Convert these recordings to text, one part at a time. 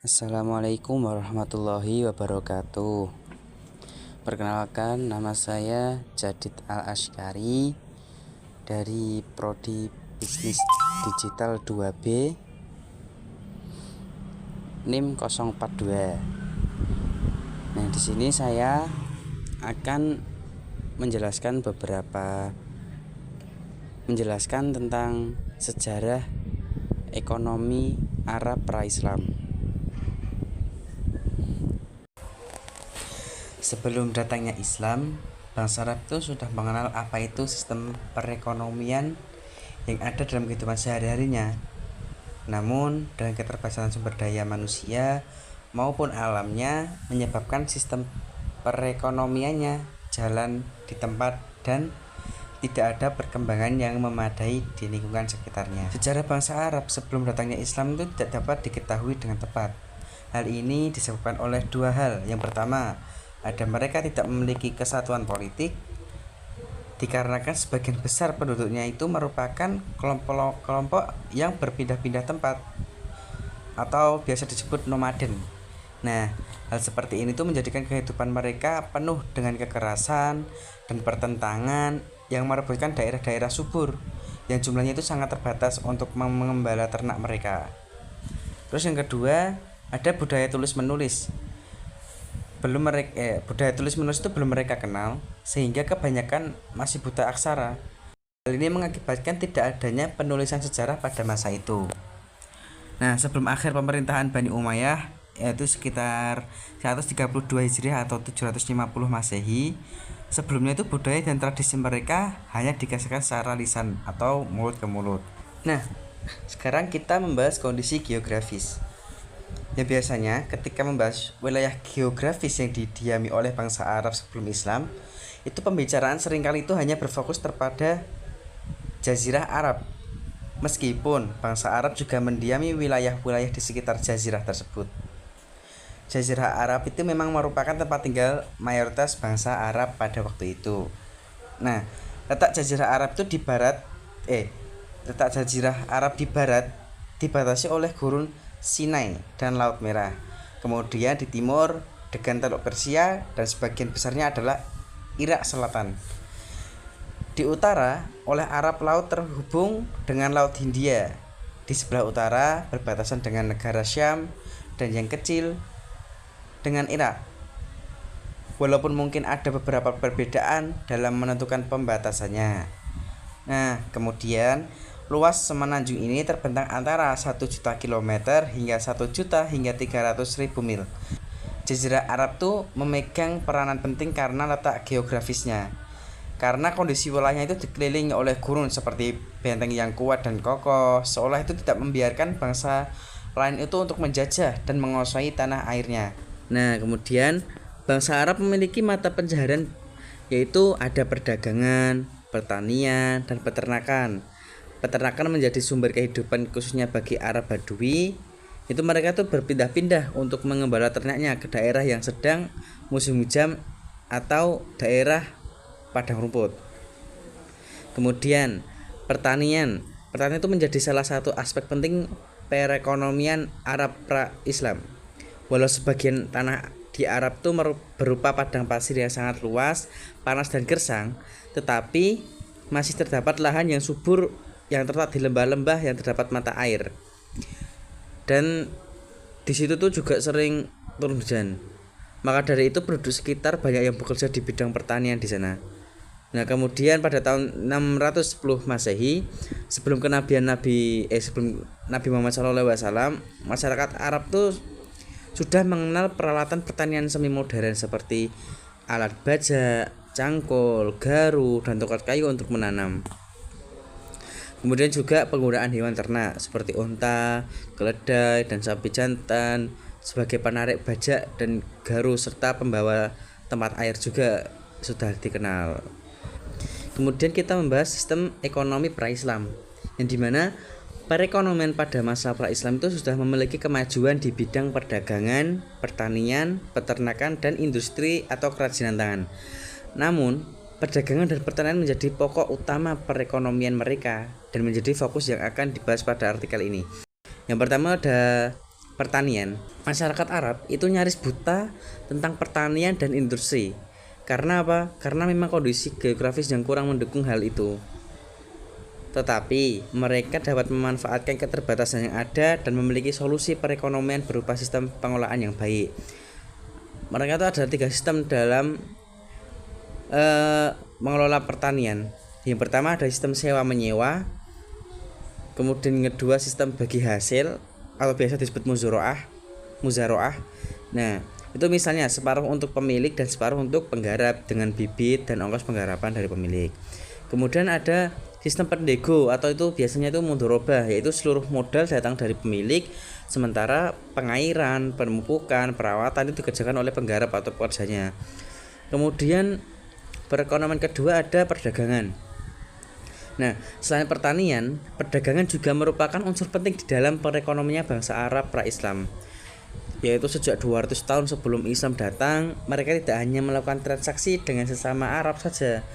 Assalamualaikum warahmatullahi wabarakatuh. Perkenalkan, nama saya Jadid Al-Asy'ari dari Prodi Bisnis Digital 2B NIM 042. Nah, di sini saya akan menjelaskan tentang sejarah ekonomi Arab pra-Islam. Sebelum datangnya Islam, bangsa Arab itu sudah mengenal apa itu sistem perekonomian yang ada dalam kehidupan sehari-harinya. Namun, dengan keterbatasan sumber daya manusia maupun alamnya menyebabkan sistem perekonomiannya jalan di tempat dan tidak ada perkembangan yang memadai di lingkungan sekitarnya. Sejarah bangsa Arab sebelum datangnya Islam itu tidak dapat diketahui dengan tepat. Hal ini disebabkan oleh dua hal. Yang pertama, ada mereka tidak memiliki kesatuan politik, dikarenakan sebagian besar penduduknya itu merupakan kelompok yang berpindah-pindah tempat atau biasa disebut nomaden. Nah, hal seperti ini tuh menjadikan kehidupan mereka penuh dengan kekerasan dan pertentangan yang merebutkan daerah-daerah subur yang jumlahnya itu sangat terbatas untuk mengembala ternak mereka. Terus yang kedua, ada budaya tulis menulis. Budaya tulis menulis itu belum mereka kenal, sehingga kebanyakan masih buta aksara. Hal ini mengakibatkan tidak adanya penulisan sejarah pada masa itu. Nah, sebelum akhir pemerintahan Bani Umayyah, yaitu sekitar 132 Hijriah atau 750 Masehi, sebelumnya itu budaya dan tradisi mereka hanya dikasihkan secara lisan atau mulut ke mulut. Nah, sekarang kita membahas kondisi geografis. Ya, biasanya ketika membahas wilayah geografis yang didiami oleh bangsa Arab sebelum Islam, itu pembicaraan seringkali itu hanya berfokus terhadap Jazirah Arab. Meskipun bangsa Arab juga mendiami wilayah-wilayah di sekitar jazirah tersebut. Jazirah Arab itu memang merupakan tempat tinggal mayoritas bangsa Arab pada waktu itu. Nah, letak Jazirah Arab itu letak Jazirah Arab di barat dibatasi oleh gurun Sinai dan Laut Merah. Kemudian di timur dengan Teluk Persia dan sebagian besarnya adalah Irak Selatan. Di utara oleh Arab Laut terhubung dengan Laut Hindia. Di sebelah utara berbatasan dengan negara Syam dan yang kecil dengan Irak. Walaupun mungkin ada beberapa perbedaan dalam menentukan pembatasannya. Nah, kemudian luas semenanjung ini terbentang antara 1 juta kilometer hingga 1 juta hingga 300.000 mil. Jazirah Arab tuh memegang peranan penting karena letak geografisnya. Karena kondisi wilayahnya itu dikelilingi oleh gurun seperti benteng yang kuat dan kokoh, seolah itu tidak membiarkan bangsa lain itu untuk menjajah dan menguasai tanah airnya. Nah, kemudian bangsa Arab memiliki mata pencaharian, yaitu ada perdagangan, pertanian, dan peternakan. Peternakan menjadi sumber kehidupan khususnya bagi Arab Badui. Itu mereka tuh berpindah-pindah untuk mengembala ternaknya ke daerah yang sedang musim hujan atau daerah padang rumput. Kemudian pertanian itu menjadi salah satu aspek penting perekonomian Arab pra-Islam. Walau sebagian tanah di Arab tuh berupa padang pasir yang sangat luas, panas dan gersang, tetapi masih terdapat lahan yang subur yang terletak di lembah-lembah yang terdapat mata air. Dan di situ tuh juga sering turun hujan. Maka dari itu penduduk sekitar banyak yang bekerja di bidang pertanian di sana. Nah, kemudian pada tahun 610 Masehi, sebelum Nabi Muhammad SAW, masyarakat Arab tuh sudah mengenal peralatan pertanian semi modern seperti alat bajak, cangkul, garu, dan tongkat kayu untuk menanam. Kemudian juga penggunaan hewan ternak seperti unta, keledai, dan sapi jantan sebagai penarik bajak dan garu serta pembawa tempat air juga sudah dikenal. Kemudian kita membahas sistem ekonomi pra-Islam, yang dimana perekonomian pada masa pra-Islam itu sudah memiliki kemajuan di bidang perdagangan, pertanian, peternakan, dan industri atau kerajinan tangan. Namun, perdagangan dan pertanian menjadi pokok utama perekonomian mereka dan menjadi fokus yang akan dibahas pada artikel ini. Yang pertama ada pertanian, masyarakat Arab itu nyaris buta tentang pertanian dan industri. Karena apa? Karena memang kondisi geografis yang kurang mendukung hal itu. Tetapi mereka dapat memanfaatkan keterbatasan yang ada dan memiliki solusi perekonomian berupa sistem pengolahan yang baik. Mereka itu ada 3 sistem dalam mengelola pertanian. Yang pertama ada sistem sewa menyewa, kemudian yang kedua sistem bagi hasil atau biasa disebut muzaroah. Nah, itu misalnya separuh untuk pemilik dan separuh untuk penggarap dengan bibit dan ongkos penggarapan dari pemilik. Kemudian ada sistem pendego atau itu biasanya itu mudharabah, yaitu seluruh modal datang dari pemilik, sementara pengairan, pemupukan, perawatan itu dikerjakan oleh penggarap atau pekerjanya. Kemudian perekonomian kedua ada perdagangan. Nah, selain pertanian, perdagangan juga merupakan unsur penting di dalam perekonomian bangsa Arab pra-Islam. Yaitu sejak 200 tahun sebelum Islam datang, mereka tidak hanya melakukan transaksi dengan sesama Arab saja,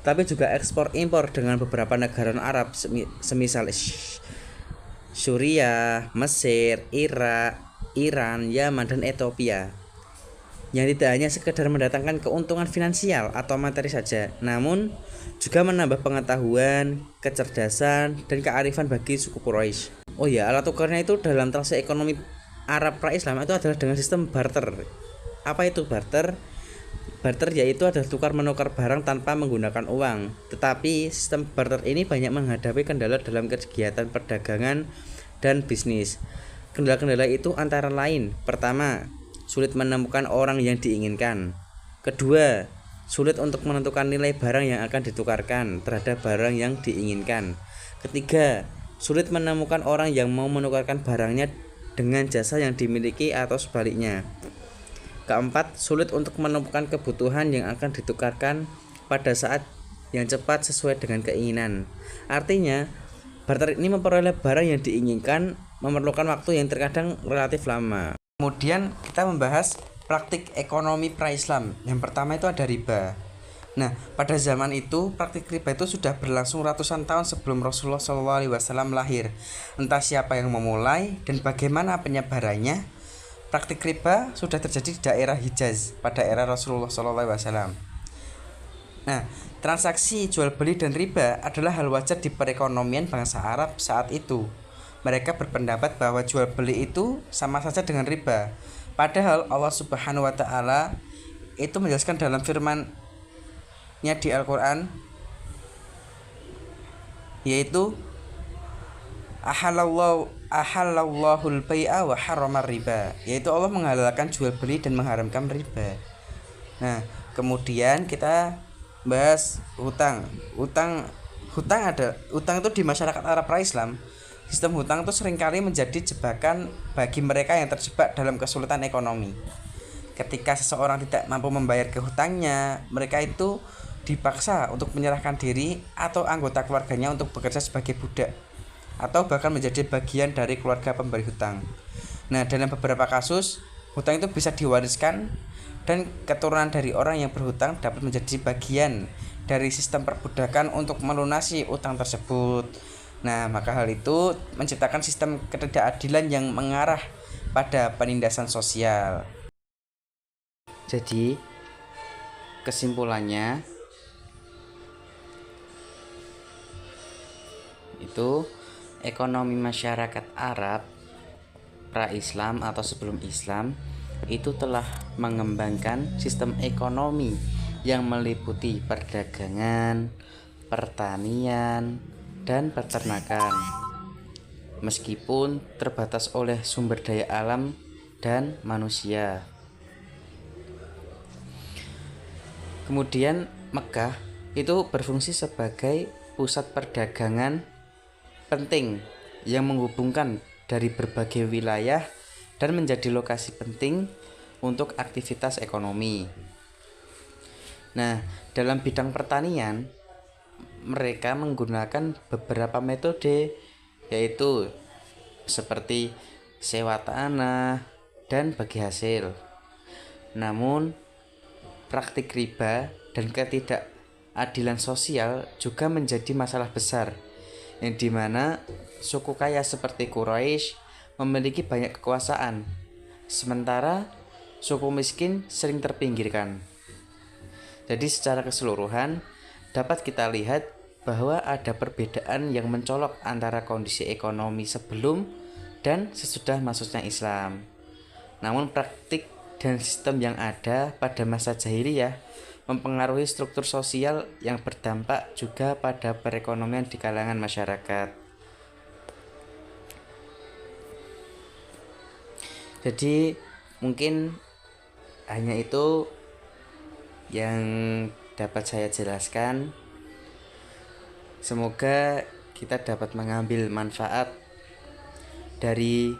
tapi juga ekspor impor dengan beberapa negara Arab semisal Suriah, Mesir, Irak, Iran, Yaman, dan Ethiopia. Yang tidak hanya sekedar mendatangkan keuntungan finansial atau materi saja, namun juga menambah pengetahuan, kecerdasan, dan kearifan bagi suku Quraisy. Oh ya, alat tukarnya itu dalam transaksi ekonomi Arab pra-Islam itu adalah dengan sistem barter. Apa itu barter? Barter yaitu adalah tukar menukar barang tanpa menggunakan uang. Tetapi sistem barter ini banyak menghadapi kendala dalam kegiatan perdagangan dan bisnis. Kendala-kendala itu antara lain: pertama, sulit menemukan orang yang diinginkan. Kedua, sulit untuk menentukan nilai barang yang akan ditukarkan terhadap barang yang diinginkan. Ketiga, sulit menemukan orang yang mau menukarkan barangnya dengan jasa yang dimiliki atau sebaliknya. Keempat, sulit untuk menemukan kebutuhan yang akan ditukarkan pada saat yang cepat sesuai dengan keinginan. Artinya, barter ini memperoleh barang yang diinginkan memerlukan waktu yang terkadang relatif lama. Kemudian kita membahas praktik ekonomi pra-Islam. Yang pertama itu ada riba. Nah, pada zaman itu praktik riba itu sudah berlangsung ratusan tahun sebelum Rasulullah SAW lahir. Entah siapa yang memulai dan bagaimana penyebarannya, praktik riba sudah terjadi di daerah Hijaz pada era Rasulullah SAW. Nah, transaksi jual beli dan riba adalah hal wajar di perekonomian bangsa Arab saat itu. Mereka berpendapat bahwa jual beli itu sama saja dengan riba. Padahal Allah Subhanahu wa taala itu menjelaskan dalam firman-Nya di Al-Qur'an, yaitu ahallallahul bai'a wa harramar riba, yaitu Allah menghalalkan jual beli dan mengharamkan riba. Nah, kemudian kita bahas hutang. Hutang itu di masyarakat Arab pra-Islam. Sistem hutang itu seringkali menjadi jebakan bagi mereka yang terjebak dalam kesulitan ekonomi. Ketika seseorang tidak mampu membayar ke hutangnya, mereka itu dipaksa untuk menyerahkan diri atau anggota keluarganya untuk bekerja sebagai budak atau bahkan menjadi bagian dari keluarga pemberi hutang. Nah, dalam beberapa kasus, hutang itu bisa diwariskan dan keturunan dari orang yang berhutang dapat menjadi bagian dari sistem perbudakan untuk melunasi utang tersebut. Nah, maka hal itu menciptakan sistem ketidakadilan yang mengarah pada penindasan sosial. Jadi, kesimpulannya itu ekonomi masyarakat Arab pra-Islam atau sebelum Islam itu telah mengembangkan sistem ekonomi yang meliputi perdagangan, pertanian, dan peternakan, meskipun terbatas oleh sumber daya alam dan manusia. Kemudian Mekah itu berfungsi sebagai pusat perdagangan penting yang menghubungkan dari berbagai wilayah dan menjadi lokasi penting untuk aktivitas ekonomi. Nah, dalam bidang pertanian, mereka menggunakan beberapa metode, yaitu seperti sewa tanah dan bagi hasil. Namun, praktik riba dan ketidakadilan sosial juga menjadi masalah besar, yang dimana suku kaya seperti Quraisy memiliki banyak kekuasaan, sementara suku miskin sering terpinggirkan. Jadi secara keseluruhan dapat kita lihat bahwa ada perbedaan yang mencolok antara kondisi ekonomi sebelum dan sesudah masuknya Islam. Namun praktik dan sistem yang ada pada masa jahiliyah mempengaruhi struktur sosial yang berdampak juga pada perekonomian di kalangan masyarakat. Jadi mungkin hanya itu yang dapat saya jelaskan. Semoga kita dapat mengambil manfaat dari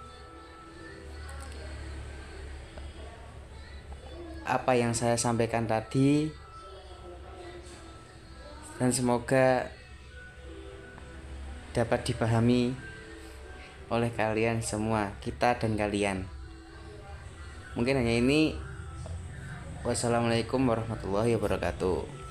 apa yang saya sampaikan tadi, dan semoga dapat dipahami oleh kalian semua, kita dan kalian. Mungkin hanya ini. Wassalamualaikum warahmatullahi wabarakatuh.